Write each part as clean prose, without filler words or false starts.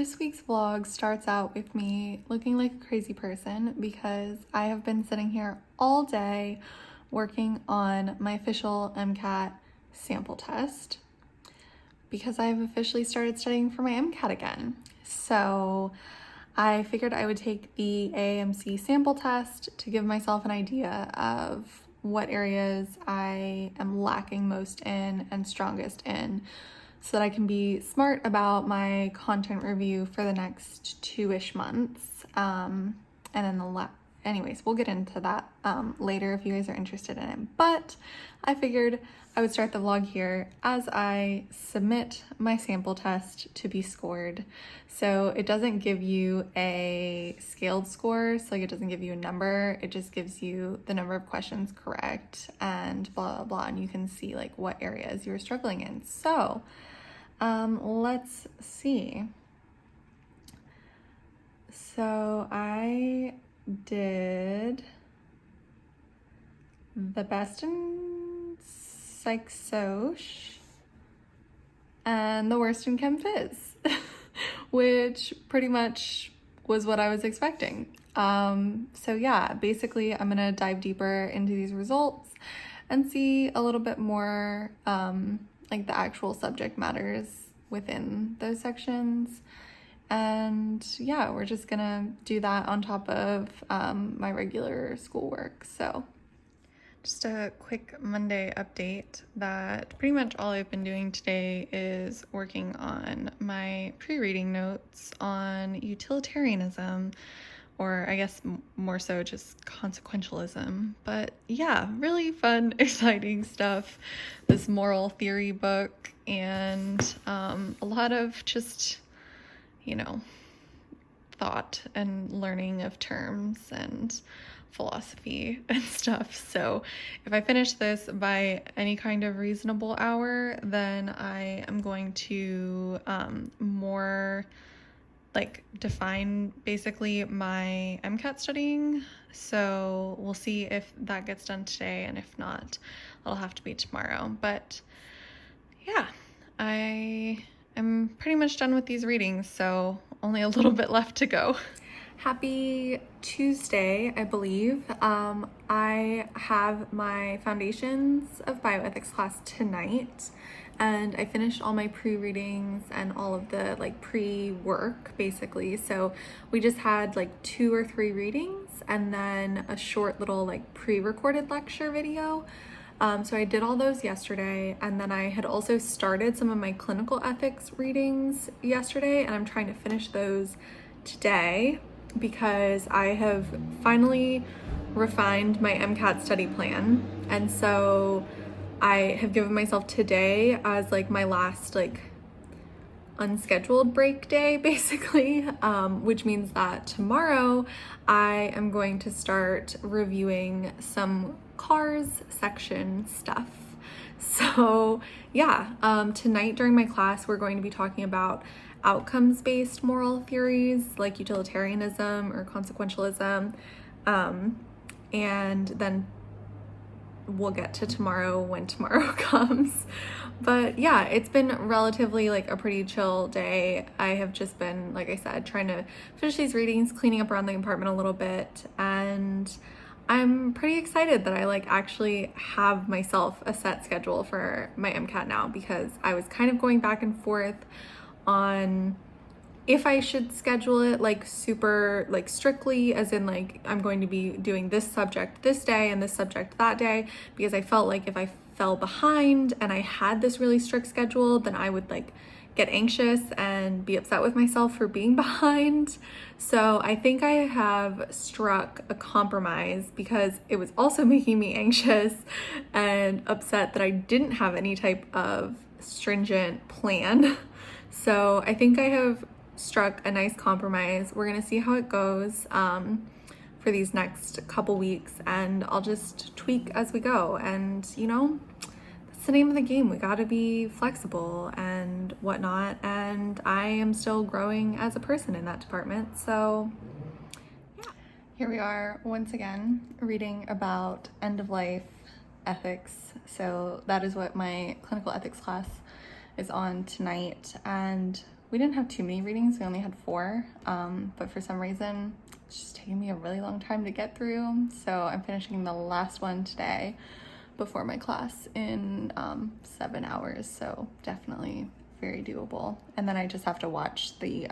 This week's vlog starts out with me looking like a crazy person because I have been sitting here all day working on my official MCAT sample test because I've officially started studying for my MCAT again. So I figured I would take the AAMC sample test to give myself an idea of what areas I am lacking most in and strongest in, so that I can be smart about my content review for the next 2-ish months. And then anyways, we'll get into that later if you guys are interested in it. But I figured I would start the vlog here as I submit my sample test to be scored. So it doesn't give you a scaled score, so like it doesn't give you a number, it just gives you the number of questions correct and blah, blah, blah, and you can see like what areas you're struggling in. So let's see. So I did the best in Psych Soc and the worst in Chem Phys, which pretty much was what I was expecting. So yeah, basically I'm gonna dive deeper into these results and see a little bit more like the actual subject matters within those sections. And yeah, we're just gonna do that on top of my regular schoolwork. So just a quick Monday update that pretty much all I've been doing today is working on my pre-reading notes on utilitarianism, or I guess more so just consequentialism. But yeah, really fun, exciting stuff. This moral theory book and a lot of just, thought and learning of terms and philosophy and stuff. So if I finish this by any kind of reasonable hour, then I am going to more like define basically my MCAT studying. So we'll see if that gets done today, and if not, it'll have to be tomorrow. But yeah, I am pretty much done with these readings, so only a little bit left to go. Happy Tuesday, I believe. I have my Foundations of Bioethics class tonight, and I finished all my pre-readings and all of the like pre-work basically. So we just had like 2 or 3 readings and then a short little like pre-recorded lecture video. So I did all those yesterday, and then I had also started some of my clinical ethics readings yesterday, and I'm trying to finish those today because I have finally refined my MCAT study plan. And so I have given myself today as like my last like unscheduled break day basically, which means that tomorrow I am going to start reviewing some cars section stuff. So yeah, tonight during my class we're going to be talking about outcomes-based moral theories like utilitarianism or consequentialism, and then we'll get to tomorrow when tomorrow comes. But yeah, it's been relatively like a pretty chill day. I have just been, like I said, trying to finish these readings, cleaning up around the apartment a little bit, and I'm pretty excited that I like actually have myself a set schedule for my MCAT now, because I was kind of going back and forth on if I should schedule it like super like strictly, as in like I'm going to be doing this subject this day and this subject that day, because I felt like if I fell behind and I had this really strict schedule, then I would like get anxious and be upset with myself for being behind. So I think I have struck a compromise, because it was also making me anxious and upset that I didn't have any type of stringent plan. So I think I have struck a nice compromise. We're gonna see how it goes for these next couple weeks, and I'll just tweak as we go. And that's the name of the game. We gotta be flexible and whatnot, and I am still growing as a person in that department. So yeah, here we are once again reading about end-of-life ethics. So that is what my clinical ethics class is on tonight, and we didn't have too many readings. We only had 4, but for some reason, it's just taking me a really long time to get through. So I'm finishing the last one today before my class in 7 hours. So definitely very doable. And then I just have to watch the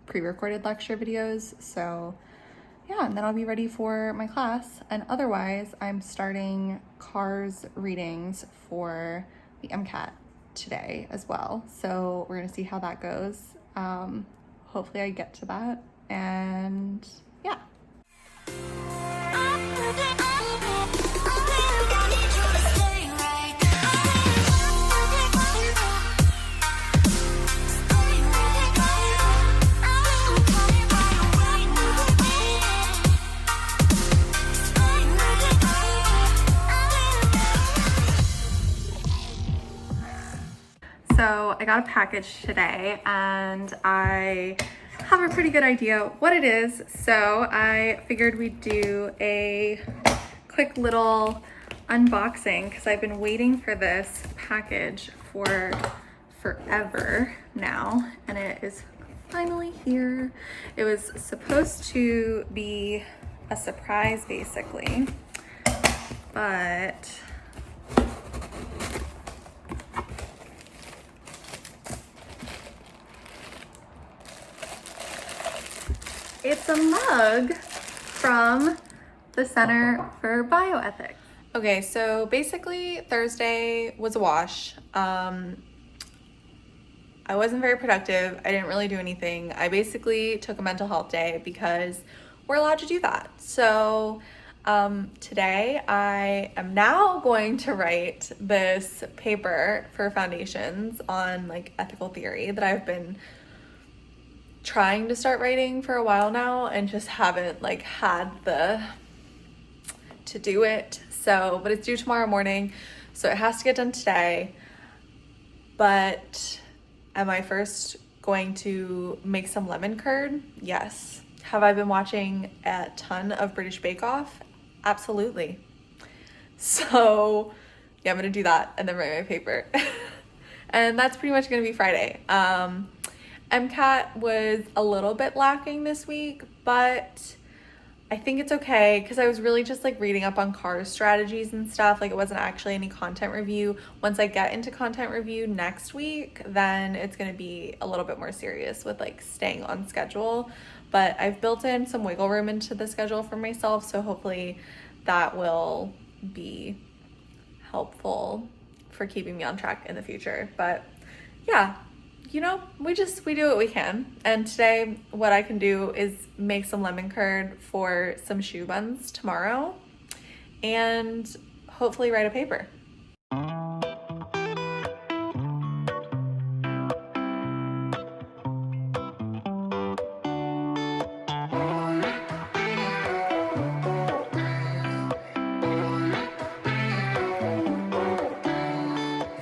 pre-recorded lecture videos. So yeah, and then I'll be ready for my class. And otherwise, I'm starting CARS readings for the MCAT today as well. So we're gonna see how that goes. Hopefully I get to that, and yeah. So I got a package today and I have a pretty good idea what it is. So I figured we'd do a quick little unboxing because I've been waiting for this package for forever now, and it is finally here. It was supposed to be a surprise basically, but it's a mug from the Center for Bioethics. Okay, so basically Thursday was a wash. I wasn't very productive. I didn't really do anything. I basically took a mental health day because we're allowed to do that. So today I am now going to write this paper for foundations on like ethical theory that I've been trying to start writing for a while now and just haven't like had to do it. So, but it's due tomorrow morning, so it has to get done today. But am I first going to make some lemon curd? Yes. Have I been watching a ton of British Bake Off? Absolutely. So yeah, I'm gonna do that and then write my paper. And that's pretty much gonna be Friday. MCAT was a little bit lacking this week, but I think it's okay because I was really just like reading up on CARS strategies and stuff. Like it wasn't actually any content review. Once I get into content review next week, then it's going to be a little bit more serious with like staying on schedule. But I've built in some wiggle room into the schedule for myself, so hopefully that will be helpful for keeping me on track in the future. But yeah, you know, we do what we can. And today what I can do is make some lemon curd for some shoe buns tomorrow and hopefully write a paper.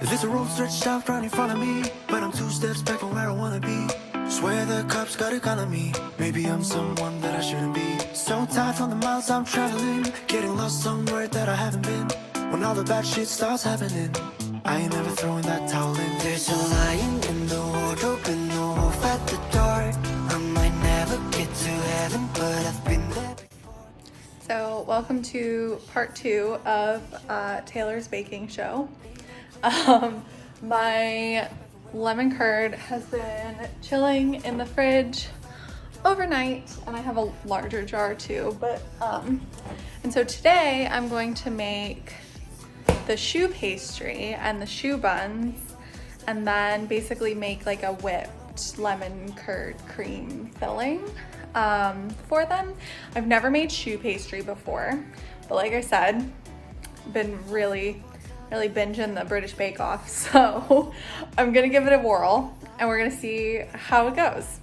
There's a road stretched out right in front of me, but I'm 2 steps back from where I wanna be. Swear the cops got a gun on me. Maybe I'm someone that I shouldn't be. So tired from the miles I'm traveling, getting lost somewhere that I haven't been. When all the bad shit starts happening, I ain't never throwing that towel in. There's a lion in the wardrobe and a wolf at the door. I might never get to heaven, but I've been there before. So welcome to part 2 of Taylor's baking show. My lemon curd has been chilling in the fridge overnight, and I have a larger jar too, but and so today I'm going to make the shoe pastry and the shoe buns, and then basically make like a whipped lemon curd cream filling for them. I've never made shoe pastry before, but like I said, been really binging the British Bake Off, so I'm gonna give it a whirl and we're gonna see how it goes.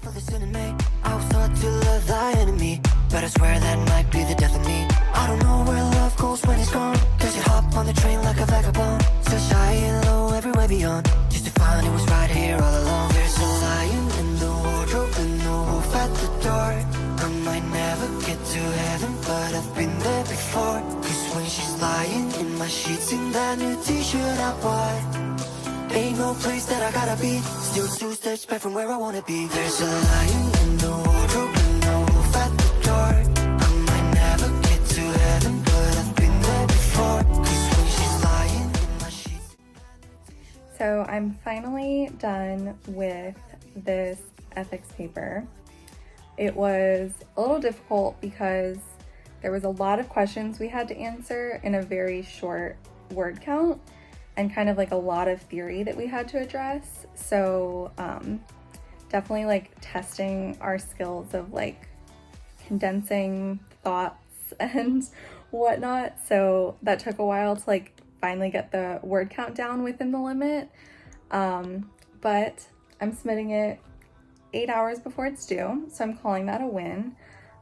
I was taught to love thy enemy, but I swear that might be the death of me. I don't know where love goes when it's gone, cause you hop on the train like a vagabond, such high and low everywhere beyond, just to find it was right here all along. There's a lion in the wardrobe and a wolf at the door. I might never get to heaven, but I've been there before. Cause when she's lying in my sheets in that new t-shirt I bought, Ain't no place that I gotta be. Still 2 steps back from where I wanna be. There's a lion in the wardrobe and no wolf at the door. I might never get to heaven, but I've been there before. 'Cause when she's lying in my sheets. So I'm finally done with this ethics paper. It was a little difficult because there was a lot of questions we had to answer in a very short word count, and kind of like a lot of theory that we had to address. So definitely like testing our skills of like condensing thoughts and whatnot. So that took a while to like finally get the word count down within the limit. But I'm submitting it 8 hours before it's due, so I'm calling that a win.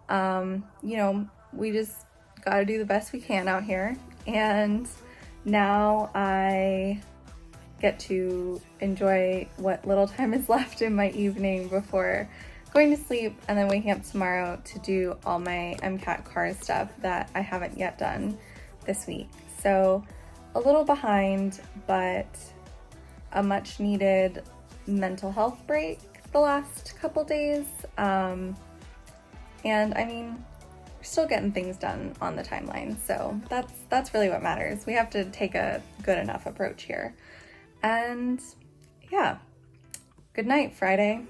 You know, we just got to do the best we can out here, and now I get to enjoy what little time is left in my evening before going to sleep and then waking up tomorrow to do all my MCAT car stuff that I haven't yet done this week. So a little behind, but a much needed mental health break the last couple days. And I mean, we're still getting things done on the timeline, so that's really what matters. We have to take a good enough approach here. And yeah, good night, Friday.